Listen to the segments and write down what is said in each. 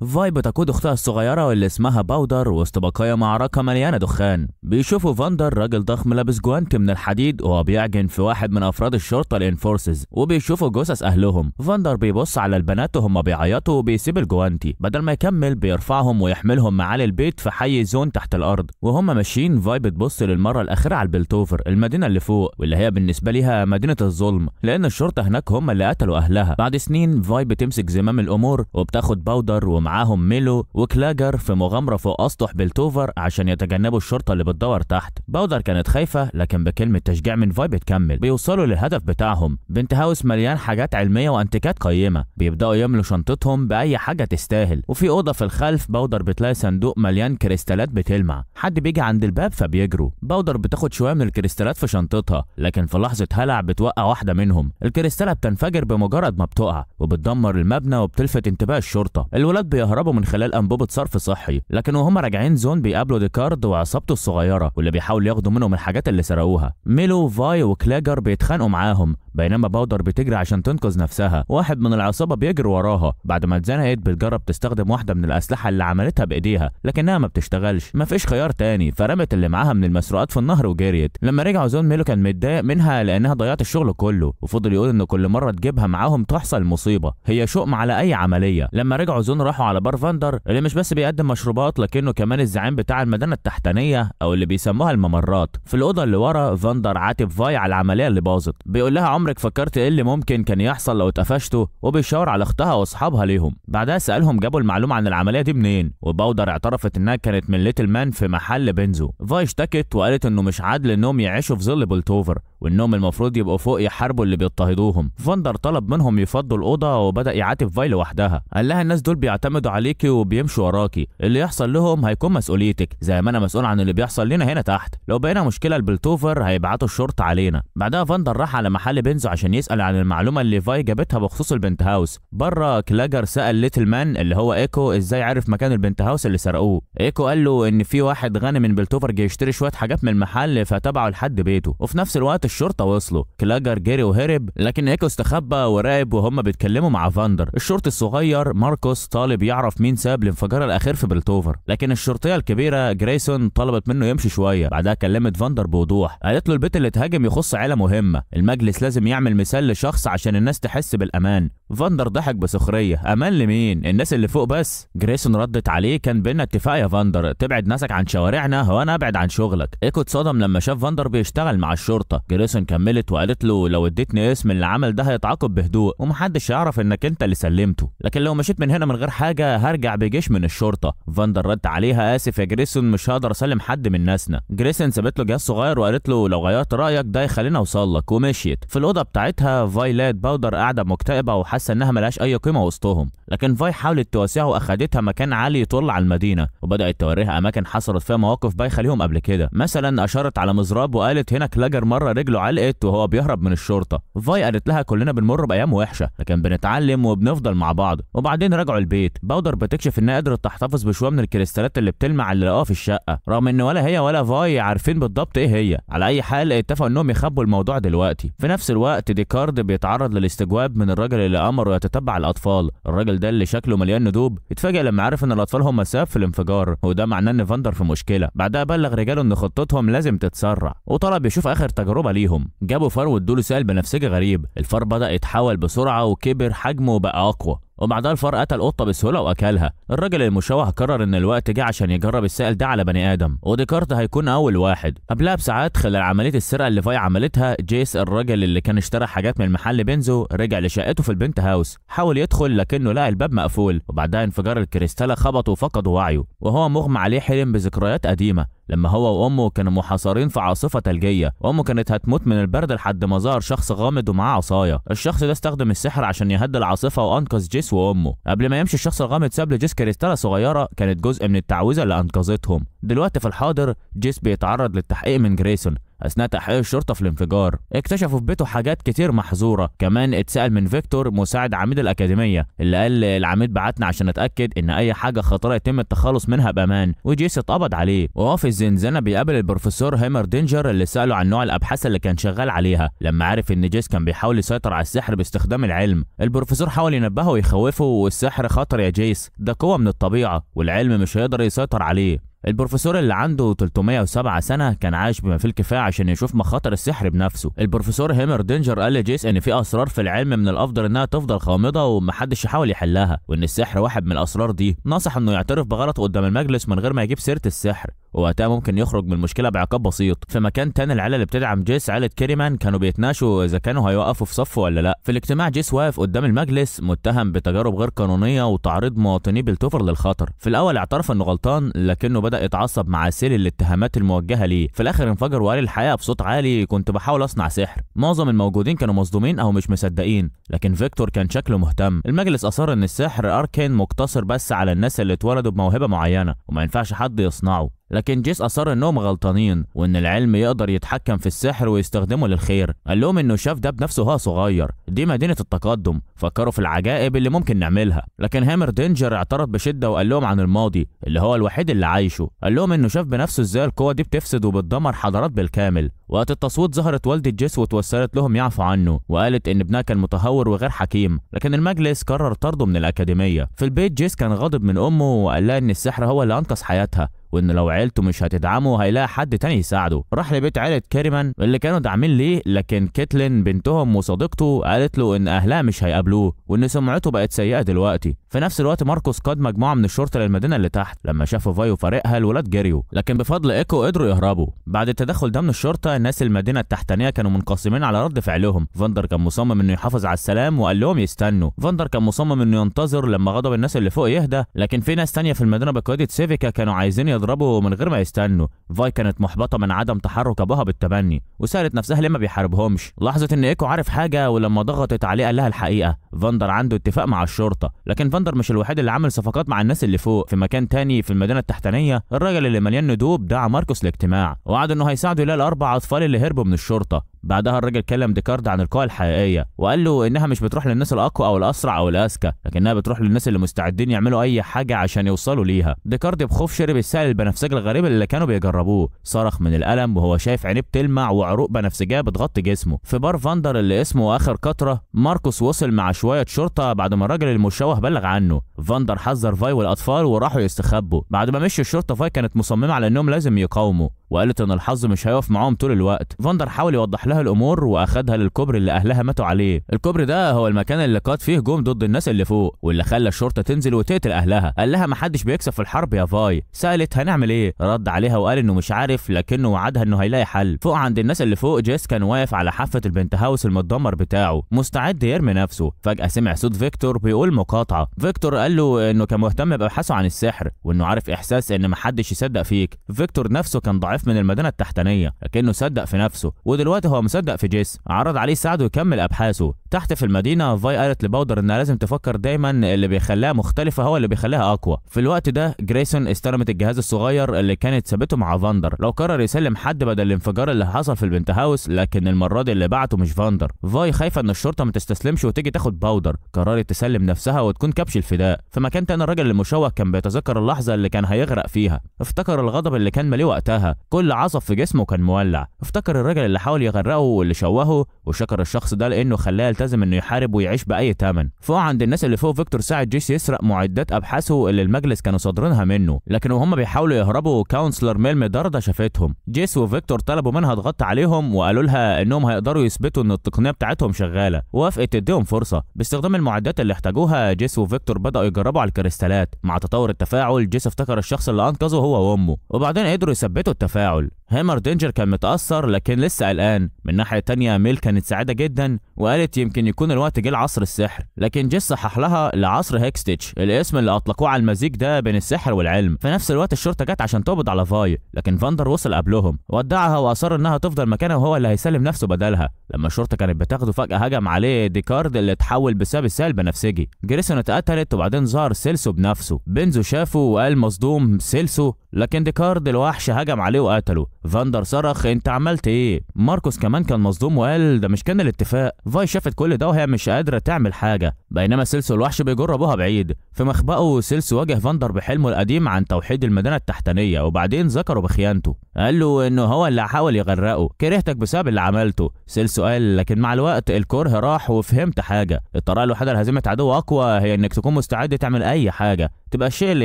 فاي بتقود اختها الصغيرة واللي اسمها باودر وسط بقايا معركة مليانة دخان. بيشوفوا فاندر راجل ضخم لابس جوانت من الحديد وهو بيعجن في واحد من افراد الشرطة الانفورسز، وبيشوفوا جثث اهلهم. فاندر بيبص على البنات وهم بيعيطوا وبيسيب الجوانتي، بدل ما يكمل بيرفعهم ويحملهم معاه للبيت في حي زون تحت الارض. وهم ماشيين فاي بتبص للمرة الاخيرة على البلتوفر، المدينة اللي فوق واللي هي بالنسبة ليها مدينة الظلم، لان الشرطة هناك هم اللي قتلوا اهلها. بعد سنين فاي بتمسك زمام الامور وبتاخد باودر ومعاهم ميلو وكلاجر في مغامرة فوق اسطح بلتوفر عشان يتجنبوا الشرطة اللي بتدور تحت. باودر كانت خايفة لكن بكلمة تشجيع من فاي بتكمل. بيوصلوا للهدف بتاعهم، بنت هاوس مليان حاجات علمية وانتيكات قيمة. بيبدأوا يملوا شنطتهم بأي حاجة تستاهل، وفي أوضة في الخلف باودر بتلاقي صندوق مليان كريستالات بتلمع. حد بيجي عند الباب فبيجروا. باودر بتاخد شوية من الكريستالات في شنطتها، لكن في لحظة هلع بتوقع واحدة منهم. الكريستالة بتنفجر بمجرد ما بتقع وبتدمر المبنى وبتلفت انتباه الشرطة. الولاد بيهربوا من خلال أنبوبة صرف صحي، لكن وهم راجعين زون بيقابلوا ديكارد وعصابته الصغيرة واللي بيحاولوا ياخدوا منهم الحاجات اللي سرقوها. ميلو فاي وكلاجر بيتخانقوا معاهم، بينما باودر بتجري عشان تنقذ نفسها. واحد من العصابة بيجري وراها. بعد ما اتزنقت بتجرب تستخدم واحدة من الأسلحة اللي عملتها بإيديها، لكنها ما بتشتغلش. مفيش خيار تاني، فرمت اللي معاها من المسروقات في النهر وجريت. لما رجعوا زون ميلو كان متضايق منها لأنها ضيعت الشغل كله، وفضل يقول إن كل مرة تجيبها معاهم تحصل مصيبة. هي شؤم على أي عملية. لما رجعوا زون راحوا على بار فاندر اللي مش بس بيقدم مشروبات لكنه كمان الزعيم بتاع المدينة التحتانية أو اللي بيسموها الممرات. في الأوضة اللي ورا فاندر عاتب فاي على العملية اللي باظت، بيقول لها عمرك فكرت ايه اللي ممكن كان يحصل لو اتقفشتوا؟ وبيشاور على اختها واصحابها ليهم. بعدها سالهم جابوا المعلومه عن العمليه دي منين، وباودر اعترفت انها كانت من ليتل مان في محل بنزو. فاي اشتكت وقالت انه مش عادل انهم يعيشوا في ظل بولتوفر، وانهم المفروض يبقوا فوق يحاربوا اللي بيضطهدوهم. فاندر طلب منهم يفضوا الاوضه وبدا يعاتب فاي لوحدها. قال لها الناس دول بيعتمدوا عليكي وبيمشوا وراكي، اللي يحصل لهم هيكون مسؤوليتك زي ما انا مسؤول عن اللي بيحصل لنا هنا تحت. لو بقينا مشكله البلتوفر هيبعتوا الشرطه علينا. بعدها فاندر راح على محل بنزو عشان يسال عن المعلومه اللي فاي جابتها بخصوص البنت هاوس. بره كلاجر سال ليتل مان اللي هو ايكو ازاي عرف مكان البنت هاوس اللي سرقوه. ايكو قال له ان في واحد غني من بلتوفر جه يشتري شويه حاجات من المحل فتبعه لحد بيته، وفي نفس الوقت الشرطه وصلوا. كلاجر جري وهرب، لكن ايكو استخبى وراقب وهم بيتكلموا مع فاندر. الشرطي الصغير ماركوس طالب يعرف مين سبب الانفجار الاخير في بلتوفر، لكن الشرطيه الكبيره جريسون طلبت منه يمشي شويه. بعدها كلمت فاندر بوضوح، قالت له البيت اللي اتهاجم يخص عيله مهمه، المجلس لازم يعمل مثال لشخص عشان الناس تحس بالامان. فاندر ضحك بسخريه، امان لمين؟ الناس اللي فوق بس. جريسون ردت عليه، كان بينا اتفاق يا فاندر، تبعد ناسك عن شوارعنا وانا ابعد عن شغلك. ايكو اتصدم لما شاف فاندر بيشتغل مع الشرطه. جريسون كملت وقالت له لو اديتني اسم اللي عمل ده هيتعاقب بهدوء ومحدش هيعرف انك انت اللي سلمته، لكن لو مشيت من هنا من غير حاجه هرجع بجيش من الشرطه. فاندر رد عليها، اسف يا جريسون مش هقدر اسلم حد من ناسنا. جريسون سابت له جهاز صغير وقالت له لو غيرت رايك ده يخلينا اوصل لك، ومشيت. في الاوضه بتاعتها فايلات باودر قاعده مكتئبه وحاسه انها ملهاش اي قيمه وسطهم، لكن فاي حاولت تواسيها واخدتها مكان عالي يطل على المدينه، وبدات توريها اماكن حصلت فيها مواقف بايخه ليهم قبل كده. مثلا اشارت على مزراب وقالت هنا كلاجر مره رجله علقت وهو بيهرب من الشرطه. فاي قالت لها كلنا بنمر بايام وحشه لكن بنتعلم وبنفضل مع بعض. وبعدين رجعوا البيت. باودر بتكشف انها قدرت تحتفظ بشويه من الكريستالات اللي بتلمع اللي لقوها في الشقه، رغم ان ولا هي ولا فاي عارفين بالضبط ايه هي. على اي حال اتفقوا انهم يخبوا الموضوع دلوقتي. في نفس الوقت ديكارد بيتعرض للاستجواب من الراجل اللي امره يتتبع الاطفال. الراجل ده اللي شكله مليان ندوب اتفاجئ لما عرف ان الاطفال هم السبب في الانفجار، وده معناه ان فاندر في مشكله. بعدها بلغ رجاله ان خطتهم لازم تتسرع، وطلب يشوف اخر تجربه ليهم. جابوا فار وادوله سائل بنفسجي غريب. الفار بدا يتحول بسرعه وكبر حجمه وبقى اقوى، وبعدها الفار قتل قطه بسهوله واكلها. الراجل المشوه قرر ان الوقت جه عشان يجرب السائل ده على بني ادم، وديكارت هيكون اول واحد. قبلها بساعات خلال عمليه السرقه اللي فاي عملتها، جيس الراجل اللي كان اشترى حاجات من محل بنزو رجع لشقته في البنت هاوس. حاول يدخل لكنه لقى الباب مقفول، وبعدها انفجار الكريستاله خبطه وفقد وعيه، وهو مغمى عليه حلم بذكريات قديمه لما هو وامه كانوا محاصرين في عاصفه ثلجيه، وامه كانت هتموت من البرد لحد ما ظهر شخص غامض ومعاه عصايه. الشخص ده استخدم السحر عشان يهدي العاصفه وانقذ جيس وامه. قبل ما يمشي الشخص الغامض ساب لجيس كريستاله صغيره كانت جزء من التعويذه اللي انقذتهم. دلوقتي في الحاضر جيس بيتعرض للتحقيق من جريسون اثناء تحقيق الشرطه في الانفجار. اكتشفوا في بيته حاجات كتير محظوره. كمان اتسال من فيكتور مساعد عميد الاكاديميه اللي قال العميد بعتنا عشان اتاكد ان اي حاجه خطيره يتم التخلص منها بامان، وجيس اتقبض عليه. وهو في الزنزانه بيقابل البروفيسور هيمردينجر اللي ساله عن نوع الابحاث اللي كان شغال عليها. لما عرف ان جيس كان بيحاول يسيطر على السحر باستخدام العلم، البروفيسور حاول ينبهه ويخوفه، والسحر خطر يا جيس، ده قوه من الطبيعه والعلم مش هيقدر يسيطر عليه. البروفيسور اللي عنده 307 سنة كان عايش بما فيه الكفاية عشان يشوف مخاطر السحر بنفسه. البروفيسور هيمردينجر قال لجيس ان في اسرار في العلم من الافضل انها تفضل غامضة ومحدش يحاول يحلها، وان السحر واحد من الاسرار دي. نصح انه يعترف بغلطه قدام المجلس من غير ما يجيب سيرة السحر، ووقتها ممكن يخرج من المشكله بعقاب بسيط. في مكان تاني العيله اللي بتدعم جيس عيله كيريمان كانوا بيتناقشوا اذا كانوا هيوقفوا في صفه ولا لا. في الاجتماع جيس واقف قدام المجلس متهم بتجارب غير قانونيه وتعريض مواطني بلتوفر للخطر. في الاول اعترف انه غلطان، لكنه بدا يتعصب مع سيل الاتهامات الموجهه ليه. في الاخر انفجر وقال الحقيقه بصوت عالي، كنت بحاول اصنع سحر. معظم الموجودين كانوا مصدومين او مش مصدقين، لكن فيكتور كان شكله مهتم. المجلس اصر ان السحر اركين مقتصر بس على الناس اللي اتولدوا بموهبه معينه وما ينفعش حد يصنعه، لكن جيس اصر انهم غلطانين وان العلم يقدر يتحكم في السحر ويستخدمه للخير. قال لهم انه شاف ده بنفسه وهو صغير، دي مدينه التقدم، فكروا في العجائب اللي ممكن نعملها. لكن هيمردينجر اعترض بشده وقال لهم عن الماضي اللي هو الوحيد اللي عايشه. قال لهم انه شاف بنفسه ازاي القوه دي بتفسد وبتدمر حضارات بالكامل. وقت التصويت ظهرت والدة جيس وتوسلت لهم يعفوا عنه، وقالت ان ابنها كان متهور وغير حكيم، لكن المجلس قرر طرده من الاكاديميه. في البيت جيس كان غاضب من امه وقال لها ان السحر هو اللي انقذ حياتها، وان لو عيلته مش هتدعمه هيلاقي حد تاني يساعده. راح لبيت عيله كيريمان اللي كانوا داعمين ليه، لكن كيتلين بنتهم وصديقته قالت له ان اهلها مش هيقابلوه وان سمعته بقت سيئه دلوقتي. في نفس الوقت ماركوس قاد مجموعه من الشرطه للمدينه اللي تحت. لما شافوا فاي وفريقها الولاد جريوا، لكن بفضل ايكو قدروا يهربوا. بعد التدخل ده من الشرطه، الناس المدينه التحتانيه كانوا منقسمين على رد فعلهم. فاندر كان مصمم انه يحافظ على السلام وقال لهم يستنوا. فاندر كان مصمم انه ينتظر لما غضب الناس اللي فوق يهدى، لكن في ناس تانية في المدينه بقياده سيفيكا كانوا عايزين يضربوا من غير ما يستنوا. فاي كانت محبطه من عدم تحرك ابوها بالتبني، وسالت نفسها ليه ما بيحاربهمش. لاحظت ان ايكو عارف حاجه، ولما ضغطت عليه قال لها الحقيقه. فاندر عنده اتفاق مع الشرطه، لكن فاندر مش الوحيد اللي عمل صفقات مع الناس اللي فوق. في مكان تاني في المدينه التحتانيه، الراجل اللي مليان ندوب دعا ماركوس الاجتماع ووعد انه هيساعده يلاقي الاربع اطفال اللي هربوا من الشرطه. بعدها الراجل كلم ديكارد عن القوى الحقيقيه، وقال له انها مش بتروح للناس الاقوى او الاسرع او الاذكى، لكنها بتروح للناس اللي مستعدين يعملوا اي حاجه عشان يوصلوا ليها. ديكارد بخوف شرب السائل البنفسجي الغريب اللي كانوا بيجربوه، صرخ من الالم وهو شايف عينيه بتلمع وعروق بنفسجيه بتغطي جسمه. في بار فاندر اللي اسمه اخر قطره، ماركوس وصل مع شويه شرطه بعد ما الراجل المشوه بلغ عنه. فاندر حذر فاي والاطفال وراحوا يستخبوا. بعد ما مشي الشرطه، فاي كانت مصممه على انهم لازم يقاوموا، وقالت ان الحظ مش هيقف معاهم طول الوقت. فاندر حاول يوضح لها الامور واخدها للكوبري اللي اهلها ماتوا عليه. الكوبري ده هو المكان اللي قاد فيه هجوم ضد الناس اللي فوق، واللي خلى الشرطه تنزل وتقتل اهلها. قال لها محدش بيكسب في الحرب يا فاي. سالت هنعمل ايه؟ رد عليها وقال انه مش عارف، لكنه وعدها انه هيلاقي حل. فوق عند الناس اللي فوق، جيس كان واقف على حافه البنت هاوس المتدمر بتاعه مستعد يرمي نفسه. فجاه سمع صوت فيكتور بيقول مقاطعه. فيكتور قال له انه كان مهتم بابحاثه عن السحر، وانه عارف احساس ان محدش يصدق فيك. فيكتور نفسه كان ضعيف من المدينه التحتانيه، لكنه صدق في نفسه، ودلوقتي هو مصدق في جيس. عرض عليه يساعده يكمل ابحاثه. تحت في المدينه، فاي قالت لباودر انها لازم تفكر دايما اللي بيخليها مختلفه هو اللي بيخليها اقوى. في الوقت ده جريسون استلمت الجهاز الصغير اللي كانت سابته مع فاندر. لو قرر يسلم حد بدل الانفجار اللي حصل في البنت هاوس، لكن المره دي اللي بعته مش فاندر. فاي خايفه ان الشرطه ما تستسلمش وتيجي تاخد باودر، قررت تسلم نفسها وتكون كبش الفداء. في مكان تاني، الراجل المشوه كان بيتذكر اللحظه اللي كان هيغرق فيها. افتكر الغضب اللي كان مليه وقتها، كل عصب في جسمه كان مولع. افتكر الراجل اللي حاول يغرقه واللي شوهه، وشكر الشخص ده لانه خلاه يلتزم انه يحارب ويعيش باي ثمن. فوق عند الناس اللي فوق، فيكتور ساعد جيس يسرق معدات ابحاثه اللي المجلس كانوا صادرينها منه، لكن وهم بيحاولوا يهربوا كونسلر ميل مدردة شافتهم. جيس وفيكتور طلبوا منها تغطي عليهم وقالوا لها انهم هيقدروا يثبتوا ان التقنيه بتاعتهم شغاله، ووافقت تديهم فرصه. باستخدام المعدات اللي احتاجوها، جيس وفيكتور بداوا يجربوا على الكريستالات. مع تطور التفاعل، جيس افتكر الشخص اللي انقذه هو وامه، وبعدين قدروا يثبتوا التفاعل. هيمردينجر كان متاثر لكن لسه قلقان. من ناحيه تانية، ميل كانت سعيده جدا وقالت يمكن يكون الوقت جه لعصر السحر، لكن جيس صحح لها لعصر هيكستيتش، الاسم اللي اطلقوه على المزيج ده بين السحر والعلم. في نفس الوقت الشرطه جت عشان تقبض على فاي، لكن فاندر وصل قبلهم ودعها واصر انها تفضل مكانها وهو اللي هيسلم نفسه بدلها. لما الشرطه كانت بتاخده، فجاه هجم عليه ديكارد اللي اتحول بسبب السائل البنفسجي. جريسون اتقتلت وبعدين ظهر سيلسو بنفسه. بنزو شافه وقال مصدوم سيلسو، لكن ديكارد الوحش هجم عليه وقتله. فاندر صرخ انت عملت ايه؟ ماركوس كمان كان مصدوم وقال ده مش كان الاتفاق. فاي شافت كل ده وهي مش قادره تعمل حاجه، بينما سيلسو الوحش بيجر ابوها بعيد. في مخبأه سيلسو واجه فاندر بحلمه القديم عن توحيد المدينه التحتانيه، وبعدين ذكره بخيانته. قال له انه هو اللي حاول يغرقه، كرهتك بسبب اللي عملته. سيلسو قال لكن مع الوقت الكره راح وفهمت حاجه، الطريقه الوحيده لهزيمه عدو اقوى هي انك تكون مستعد تعمل اي حاجه تبقى الشيء اللي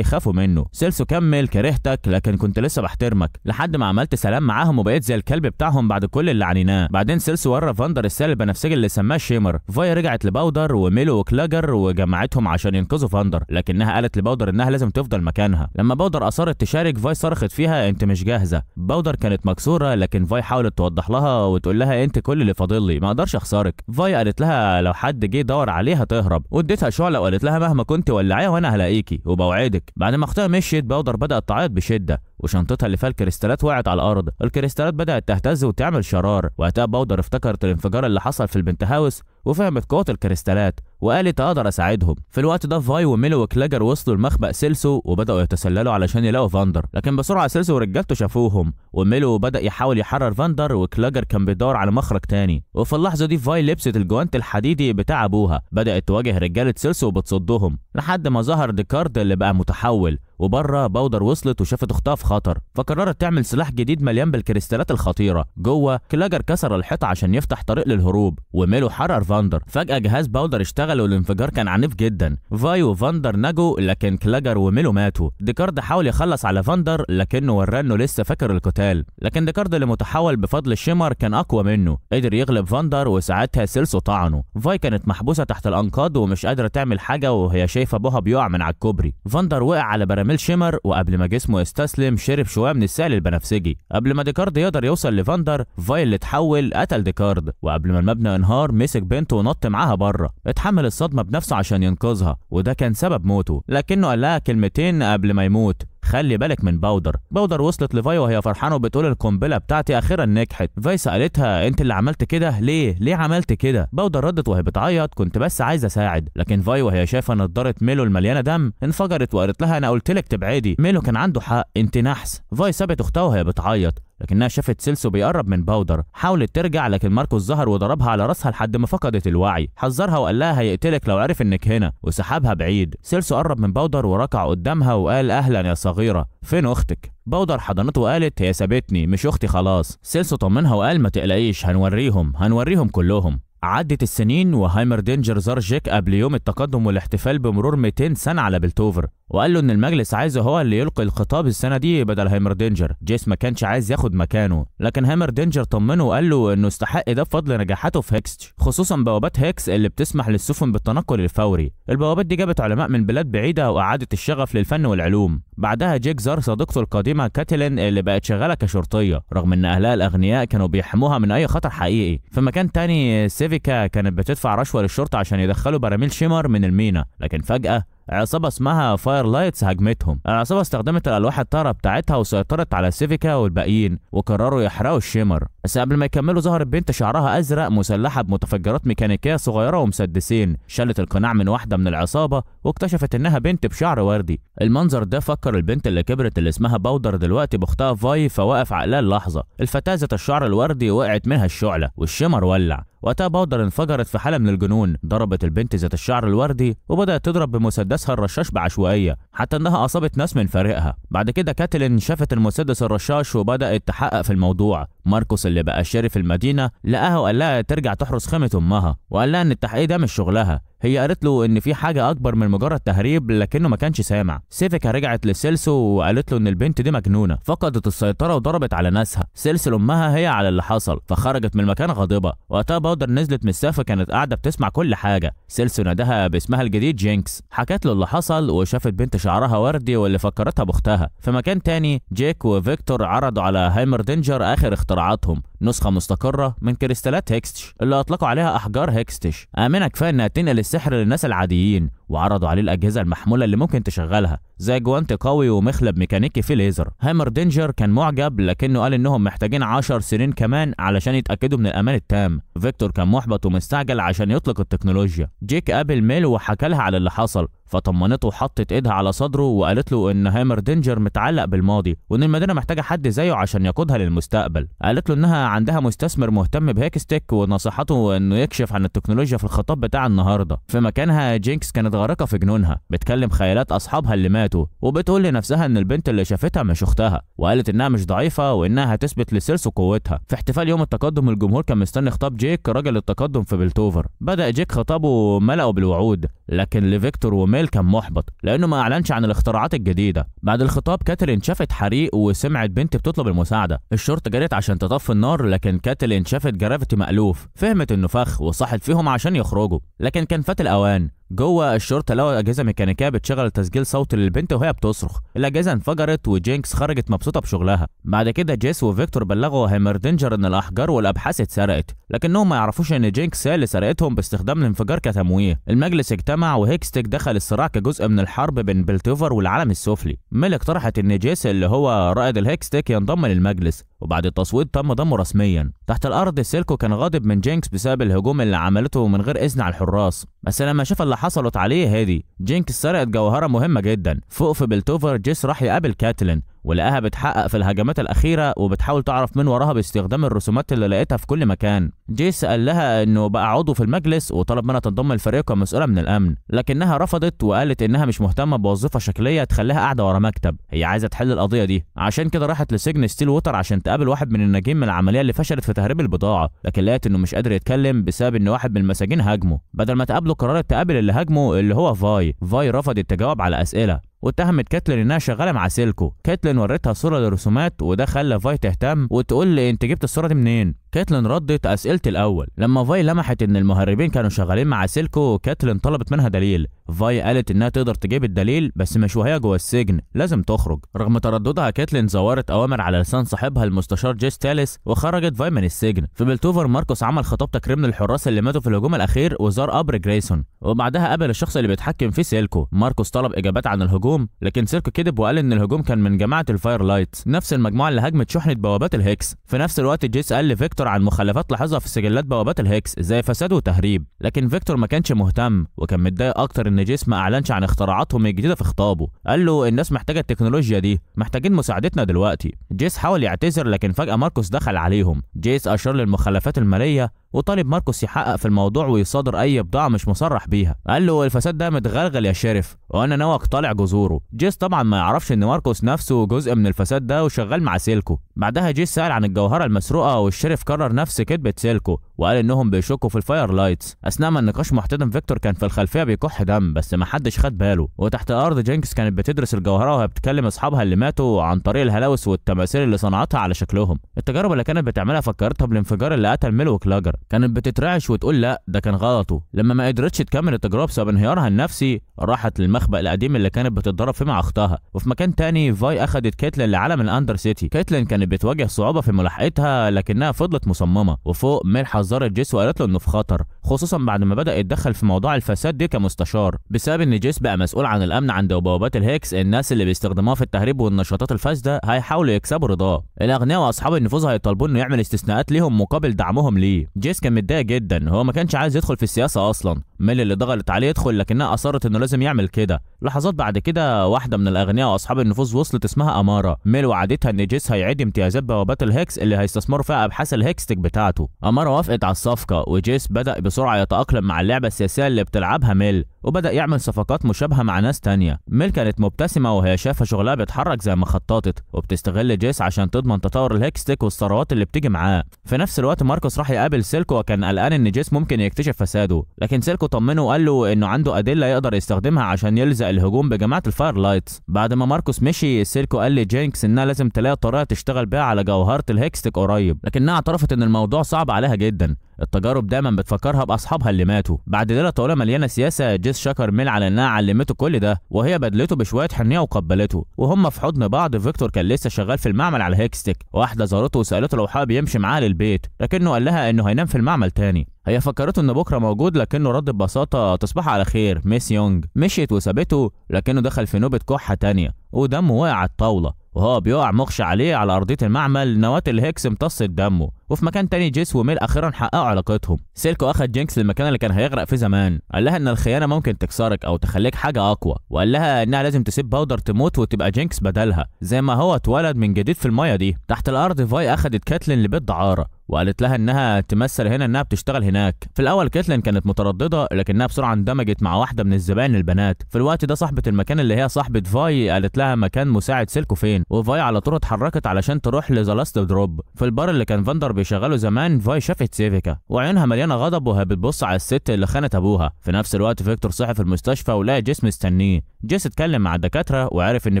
يخافوا منه. سيلسو كمل كرهتك لكن كنت لسه بحترمك لحد ما عملت سلام معاهم وبقيت زي الكلب بتاعهم بعد كل اللي عنيناه. بعدين سيلسو ورى فاندر السيل البنفسجي اللي سماه شيمر. فاي رجعت لباودر وميلو وكلاجر وجمعتهم عشان ينقذوا فاندر، لكنها قالت لباودر انها لازم تفضل مكانها. لما باودر اصرت تشارك فاي صرخت فيها انت مش جاهزه. باودر كانت مكسوره لكن فاي حاولت توضح لها وتقول لها انت كل اللي فاضل لي، ما اقدرش اخسرك. فاي قالت لها لو حد جه دور عليها تهرب، واديتها شعله وقالت لها مهما كنت ولعيها وانا هلاقيكي وبوعدك. بعد ما اختها مشيت باودر بدات تعيط بشده وشنطتها اللي فيها الكريستالات وقعت على الارض. الكريستالات بدات تهتز وتعمل شرار. وقتها باودر افتكرت الانفجار اللي حصل في البنت هاوس وفهمت قوه الكريستالات وقالت اقدر اساعدهم. في الوقت ده فاي وميلو وكلاجر وصلوا لمخبأ سيلسو وبداوا يتسللوا علشان يلاقوا فاندر، لكن بسرعه سيلسو ورجالته شافوهم وميلو بدا يحاول يحرر فاندر وكلاجر كان بيدور على مخرج تاني. وفي اللحظه دي فاي لبست الجوانت الحديدي بتاع ابوها، بدات تواجه رجاله سيلسو وبتصدهم لحد ما ظهر ديكارد اللي بقى متحول. وبره باودر وصلت وشافت اختها في خطر، فقررت تعمل سلاح جديد مليان بالكريستالات الخطيره. جوه كلاجر كسر الحيطه عشان يفتح طريق للهروب وميلو حرر فاندر. فجاه جهاز باودر اشتغل والانفجار كان عنيف جدا. فاي وفاندر نجوا لكن كلاجر وميلو ماتوا. ديكارد حاول يخلص على فاندر لكنه وراه انه لسه فاكر القتال، لكن ديكارد اللي متحول بفضل الشمر كان اقوى منه، قدر يغلب فاندر وساعتها سيلسو طعنه. فاي كانت محبوسه تحت الانقاض ومش قادره تعمل حاجه وهي شايفه ابوها بيقع من على الكوبري. فاندر وقع على براميل شمر وقبل ما جسمه يستسلم شرب شويه من السائل البنفسجي. قبل ما ديكارد يقدر يوصل لفاندر فاي اللي اتحول قتل ديكارد، وقبل ما المبنى انهار مسك بنته ونط معاها بره. اتحمل الصدمه بنفسه عشان ينقذها وده كان سبب موته، لكنه قال لها كلمتين قبل ما يموت خلي بالك من باودر. باودر وصلت لفاي وهي فرحانه وبتقول القنبله بتاعتي اخيرا نجحت. فاي سالتها انت اللي عملت كده ليه عملت كده؟ باودر ردت وهي بتعيط كنت بس عايزه اساعد. لكن فاي وهي شايفه نضاره ميلو المليانه دم انفجرت وقالت لها انا قلت لك تبعدي، ميلو كان عنده حق انت نحس. فاي سابت اختها وهي بتعيط لكنها شافت سيلسو بيقرب من باودر. حاولت ترجع لكن ماركوس ظهر وضربها على راسها لحد ما فقدت الوعي. حذرها وقال لها هيقتلك لو عرف انك هنا وسحبها بعيد. سيلسو قرب من باودر وركع قدامها وقال اهلا يا صغيره، فين اختك؟ باودر حضنته وقالت هي سابتني مش اختي خلاص. سيلسو طمنها وقال ما تقلقيش هنوريهم كلهم. عدت السنين وهايمردينجر زار جيك قبل يوم التقدم والاحتفال بمرور 200 سنة على بلتوفر، وقال له ان المجلس عايزه هو اللي يلقي الخطاب السنة دي بدل هايمردينجر. جيس ما كانش عايز ياخد مكانه، لكن هايمردينجر طمنه وقال له انه استحق ده بفضل نجاحاته في هيكس، خصوصا بوابات هيكس اللي بتسمح للسفن بالتنقل الفوري. البوابات دي جابت علماء من بلاد بعيدة واعادت الشغف للفن والعلوم. بعدها جيك زار صديقته القديمة كاتلين اللي بقت شغالة كشرطية رغم ان اهلها الاغنياء كانوا بيحموها من اي خطر حقيقي. في مكان تاني سيفيكا كانت بتدفع رشوة للشرطة عشان يدخلوا براميل شيمر من المينا، لكن فجأة عصابة اسمها فاير لايتس هاجمتهم. العصابة استخدمت الألواح الطارة بتاعتها وسيطرت على سيفيكا والباقيين وقرروا يحرقوا الشيمر. بس قبل ما يكملوا ظهرت بنت شعرها أزرق مسلحة بمتفجرات ميكانيكية صغيرة ومسدسين، شالت القناع من واحدة من العصابة واكتشفت إنها بنت بشعر وردي. المنظر ده فكر البنت اللي كبرت اللي اسمها باودر دلوقتي بأختها فاي، فوقف عقلها اللحظة. الفتاة ذات الشعر الوردي وقعت منها الشعلة والشيمر ولع. وقتها باودر انفجرت في حالة من الجنون، ضربت البنت ذات الشعر الوردي وبدأت تضرب بمسدسها الرشاش بعشوائية حتى انها اصابت ناس من فريقها. بعد كده كاتلين شافت المسدس الرشاش وبدأت تحقق في الموضوع. ماركوس اللي بقى شريف المدينة لقاها وقال لها ترجع تحرس خيمة امها، وقال لها ان التحقيق ده مش شغلها. هي قالت له ان في حاجه اكبر من مجرد تهريب لكنه ما كانش سامع. سيفيكا رجعت لسيلسو وقالت له ان البنت دي مجنونه، فقدت السيطره وضربت على ناسها. سيلسو امها هي على اللي حصل فخرجت من المكان غاضبه. وقتها باودر نزلت من السقف كانت قاعده بتسمع كل حاجه. سيلسو ناداها باسمها الجديد جينكس، حكت له اللي حصل وشافت بنت شعرها وردي واللي فكرتها باختها. في مكان تاني جيك وفيكتور عرضوا على هايمردينجر اخر اختراعاتهم، نسخه مستقره من كريستالات هيكستش اللي اطلقوا عليها احجار هيكستش، امنه كفايه انها تنقل السحر للناس العاديين. وعرضوا عليه الاجهزه المحموله اللي ممكن تشغلها زي جوانتي قوي ومخلب ميكانيكي فيه ليزر. هايمردينجر كان معجب لكنه قال انهم محتاجين 10 سنين كمان علشان يتاكدوا من الامان التام. فيكتور كان محبط ومستعجل عشان يطلق التكنولوجيا. جيك قابل ميل وحكى لها على اللي حصل، فطمنته وحطت ايدها على صدره وقالت له ان هايمردينجر متعلق بالماضي وان المدينه محتاجه حد زيه عشان يقودها للمستقبل. قالت له انها عندها مستثمر مهتم بهيكستيك ونصحته انه يكشف عن التكنولوجيا في الخطاب بتاع النهارده. في مكانها جينكس كانت غارقه في جنونها، بتكلم خيالات اصحابها اللي ماتوا وبتقول لنفسها ان البنت اللي شافتها مش اختها، وقالت انها مش ضعيفه وانها هتثبت لسيرسو قوتها. في احتفال يوم التقدم الجمهور كان مستني خطاب جيك رجل التقدم في بلتوفر. بدا جيك خطابه وملأه بالوعود، لكن لفيكتور وميل كان محبط لانه ما اعلنش عن الاختراعات الجديده. بعد الخطاب كاتلين شافت حريق وسمعت بنت بتطلب المساعده. الشرطه جرت عشان تطفي النار، لكن كاتلين شافت جرافيتي مألوف، فهمت انه فخ وصحت فيهم عشان يخرجوا، لكن كان فات الاوان. جوه الشرطه لقوا اجهزه ميكانيكيه بتشغل تسجيل صوت للبنت وهي بتصرخ. الاجهزه انفجرت وجينكس خرجت مبسوطه بشغلها. بعد كده جيس وفيكتور بلغوا هايمردينجر ان الاحجار والابحاث اتسرقت، لكنهم ما يعرفوش ان جينكس هي اللي سرقتهم باستخدام الانفجار كتمويه. المجلس اجتمع وهيكستيك دخل الصراع كجزء من الحرب بين بلتوفر والعالم السفلي. ميل اقترحت ان جيس اللي هو رائد الهيكستيك ينضم للمجلس، وبعد التصويت تم ضمه رسميا. تحت الارض سيلكو كان غاضب من جينكس بسبب الهجوم اللي عملته من غير اذن على الحراس، بس لما شاف اللي حصلت عليه هادي. جينكس سرقت جوهره مهمه جدا. فوق في بلتوفر جيس راح يقابل كاتلين ولقاها بتحقق في الهجمات الاخيره وبتحاول تعرف من وراها باستخدام الرسومات اللي لقيتها في كل مكان. جيس قال لها انه بقى عضو في المجلس وطلب منها تنضم الفريق كمسؤوله من الامن، لكنها رفضت وقالت انها مش مهتمه بوظيفه شكليه تخليها قاعده ورا مكتب، هي عايزه تحل القضيه دي. عشان كده راحت لسجن ستيل ووتر عشان تقابل واحد من الناجين من العمليه اللي فشلت في تهريب البضاعه، لكن لقيت انه مش قادر يتكلم بسبب ان واحد من المساجين هاجمه. بدل ما تقابله قررت تقابل اللي هاجمه اللي هو فاي رفضت تجاوب على اسئله، واتهمت كاتلين انها شغاله مع سيلكو. كاتلين وريتها صوره للرسومات وده خلى فاي تهتم وتقول لي انت جبت الصوره دي منين؟ كاتلين ردت اسئلتي الاول. لما فاي لمحت ان المهربين كانوا شغالين مع سيلكو كاتلين طلبت منها دليل. فاي قالت انها تقدر تجيب الدليل بس مش وهي جوه السجن، لازم تخرج. رغم ترددها كاتلين زورت اوامر على لسان صاحبها المستشار جيس تاليس وخرجت فاي من السجن. في بلتوفر ماركوس عمل خطاب تكريم للحراس اللي ماتوا في الهجوم الاخير وزار قبر جريسون، وبعدها قابل الشخص اللي بيتحكم فيه سيلكو. ماركوس طلب اجابات عن الهجوم، لكن سيلكو كذب وقال ان الهجوم كان من جماعه الفاير لايتس، نفس المجموعه اللي هاجمت شحنه بوابات الهيكس. في نفس الوقت جيس قال لفيكتور عن مخالفات لاحظها في سجلات بوابات الهيكس زي فساد وتهريب، لكن فيكتور ما كانش مهتم وكان متضايق اكتر ان جيس ما اعلنش عن اختراعاتهم الجديده في خطابه. قال له الناس محتاجه التكنولوجيا دي، محتاجين مساعدتنا دلوقتي. جيس حاول يعتذر لكن فجاه ماركوس دخل عليهم. جيس اشار للمخالفات الماليه وطالب ماركوس يحقق في الموضوع ويصادر اي بضاعه مش مصرح بيها. قال له الفساد ده متغلغل يا شرف وانا ناوي اقتلع جذوره. جيس طبعا ما يعرفش ان ماركوس نفسه جزء من الفساد ده وشغال مع سيلكو. بعدها جيس سأل عن الجوهره المسروقه والشرف كرر نفس كذبه سيلكو وقال انهم بيشكوا في الفاير لايتس. اثناء ما النقاش محتدم فيكتور كان في الخلفيه بيكح دم بس ما حدش خد باله. وتحت الارض جينكس كانت بتدرس الجوهره وهي بتكلم اصحابها اللي ماتوا عن طريق الهلاوس والتماثيل اللي صنعتها على شكلهم. التجارب اللي كانت بتعملها فكرتها بالانفجار اللي قتل ميل وكلاجر. كانت بتترعش وتقول لا ده كان غلطه. لما ما قدرتش تكمل التجربه بسبب انهيارها النفسي راحت للمخبأ القديم اللي كانت بتتدرب فيه مع اختها. وفي مكان تاني فاي اخذت كيتلين لعالم الاندر سيتي. كيتلين كانت بتواجه صعوبه في ملاحقتها لكنها فضلت مصممه. وفوق ميل حذرت جيس وقالت له انه في خطر، خصوصا بعد ما بدا يتدخل في موضوع الفساد دي كمستشار بسبب ان جيس بقى مسؤول عن الامن عند بوابات الهيكس. الناس اللي بيستخدموها في التهريب والنشاطات الفاسده هيحاولوا يكسبوا رضاه. الاغنياء واصحاب النفوذ هيطالبوا انه يعمل استثناءات ليهم مقابل دعمهم ليه. جيس كان متضايق جدا، هو ما كانش عايز يدخل في السياسه اصلا. ميل اللي ضغطت عليه يدخل لكنها اصرت انه لازم يعمل كده. لحظات بعد كده واحده من الاغنياء واصحاب النفوذ وصلت اسمها امارا. ميل وعدتها ان جيس هيعيد امتيازات بوابات الهيكس اللي هيستثمروا فيها ابحاث الهيكستيك بتاعته. امارا وافقت على الصفقه وجيس بدا بسرعه يتاقلم مع اللعبه السياسيه اللي بتلعبها ميل وبدا يعمل صفقات مشابهه مع ناس تانية. ميل كانت مبتسمه وهي شايفه شغلها بيتحرك زي ما خططت وبتستغل جيس عشان تضمن تطور الهيكستيك والثروات اللي بتيجي معاه. في نفس الوقت ماركوس راح يقابل سيلكو وكان قلقان ان جيس ممكن يكتشف فساده، لكن سيلكو طمنه وقال له انه عنده ادله يقدر يستخدمها عشان يلزق الهجوم بجماعه الفاير لايتس. بعد ما ماركوس مشي سيلكو قال لجينكس انها لازم تلاقي طريقه تشتغل بيها على جوهره الهيكستيك قريب، لكنها اعترفت ان الموضوع صعب عليها جدا. التجارب دايما بتفكرها باصحابها اللي ماتوا. بعد ليله طويله مليانه سياسه، جيس شكر ميل على انها علمته كل ده، وهي بدلته بشويه حنيه وقبلته، وهم في حضن بعض. فيكتور كان لسه شغال في المعمل على هيكستيك، واحده زارته وسالته لو حابب يمشي معاها للبيت، لكنه قال لها انه هينام في المعمل تاني. هي فكرته ان بكره موجود، لكنه رد ببساطه تصبح على خير ميس يونغ. مشيت وسابته، لكنه دخل في نوبه كحه تانيه ودمه وقع على الطاوله، وهو بيقع مغشى عليه على ارضيه المعمل. نواه الهيكس امتصت دمه. وفي مكان تاني جيس وميل اخيرا حققوا علاقتهم. سيلكو اخد جينكس للمكان اللي كان هيغرق فيه زمان، قال لها ان الخيانه ممكن تكسرك او تخليك حاجه اقوى، وقال لها انها لازم تسيب باودر تموت وتبقى جينكس بدلها زي ما هو اتولد من جديد في المايه دي. تحت الارض فاي اخدت كاتلين لبيت دعاره وقالت لها انها تمثل هنا انها بتشتغل هناك. في الاول كاتلين كانت متردده، لكنها بسرعه اندمجت مع واحده من الزبائن البنات. في الوقت ده صاحبه المكان اللي هي صاحبه فاي قالت لها مكان مساعد سيلكو فين، وفاي على طول اتحركت علشان تروح لذا لاست دروب. في البار اللي كان فاندر بيشغله زمان، فاي شافت سيفيكا وعيونها مليانه غضب وهي بتبص على الست اللي خانت ابوها. في نفس الوقت فيكتور صحي في المستشفى ولقى جيس مستنيه. جيس اتكلم مع الدكاتره وعرف ان